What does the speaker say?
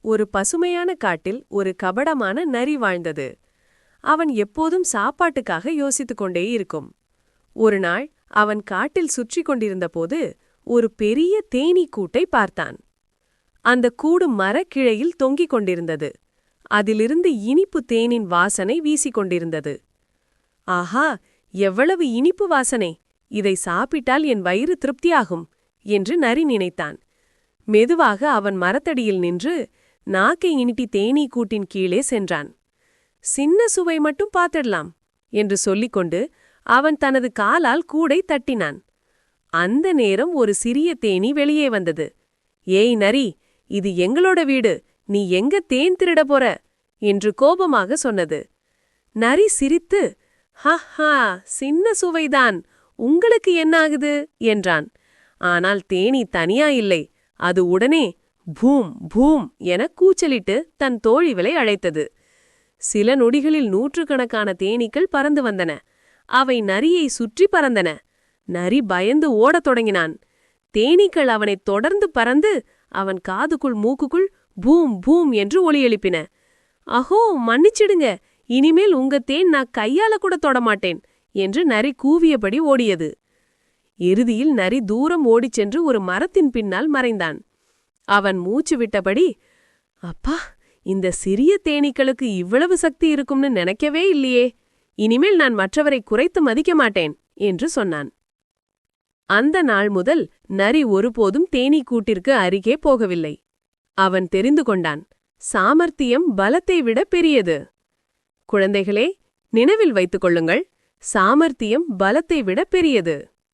ஒரு பசுமையான காட்டில் ஒரு கபடமான நரி வாழ்ந்தது. அவன் எப்போதும் சாப்பாட்டுக்காக யோசித்துக் கொண்டே இருக்கும். ஒரு நாள் அவன் காட்டில் சுற்றி கொண்டிருந்தபோது ஒரு பெரிய தேனீ கூட்டை பார்த்தான். அந்த கூடு மரக்கிளையில் தொங்கிக் கொண்டிருந்தது. அதிலிருந்து இனிப்பு தேனின் வாசனை வீசிக்கொண்டிருந்தது. ஆஹா, எவ்வளவு இனிப்பு வாசனை! இதை சாப்பிட்டால் என் வயிறு திருப்தியாகும் என்று நரி நினைத்தான். மெதுவாக அவன் மரத்தடியில் நின்று நாக்கை இனிட்டி தேனீ கூட்டின் கீழே சென்றான். சின்ன சுவை மட்டும் பார்த்திடலாம் என்று சொல்லிக்கொண்டு அவன் தனது காலால் கூடை தட்டினான். அந்த நேரம் ஒரு சிறிய தேனீ வெளியே வந்தது. ஏய் நரி, இது எங்களோட வீடு, நீ எங்க தேன் திருட போற என்று கோபமாக சொன்னது. நரி சிரித்து, ஹஹா, சின்ன சுவைதான், உங்களுக்கு என்னாகுது என்றான். ஆனால் தேனீ தனியா இல்லை. அது உடனே பூம் பூம் என கூச்சலிட்டு தன் தோழிகளை அழைத்தது. சில நொடிகளில் நூற்றுக்கணக்கான தேனீக்கள் பறந்து வந்தன. அவை நரியை சுற்றி பறந்தன. நரி பயந்து ஓடத் தொடங்கினான். தேனீக்கள் அவனைத் தொடர்ந்து பறந்து அவன் காதுக்குள் மூக்குக்குள் பூம் பூம் என்று ஒலி எழுப்பின. அஹோ, மன்னிச்சிடுங்க, இனிமேல் உங்க தேன் நான் கையால கூட தொடமாட்டேன் என்று நரி கூவியபடி ஓடியது. இறுதியில் நரி தூரம் ஓடிச் சென்று ஒரு மரத்தின் பின்னால் மறைந்தான். அவன் மூச்சு விட்டபடி, அப்பா, இந்த சிறிய தேனீக்களுக்கு இவ்வளவு சக்தி இருக்கும்னு நினைக்கவே இல்லையே. இனிமேல் நான் மற்றவரை குறைத்து மதிக்க மாட்டேன் என்று சொன்னான். அந்த நாள் முதல் நரி ஒருபோதும் தேனீ கூட்டிற்கு அருகே போகவில்லை. அவன் தெரிந்து கொண்டான், சாமர்த்தியம் பலத்தை விட பெரியது. குழந்தைகளே, நினைவில் வைத்துக் கொள்ளுங்கள், சாமர்த்தியம் பலத்தை விட பெரியது.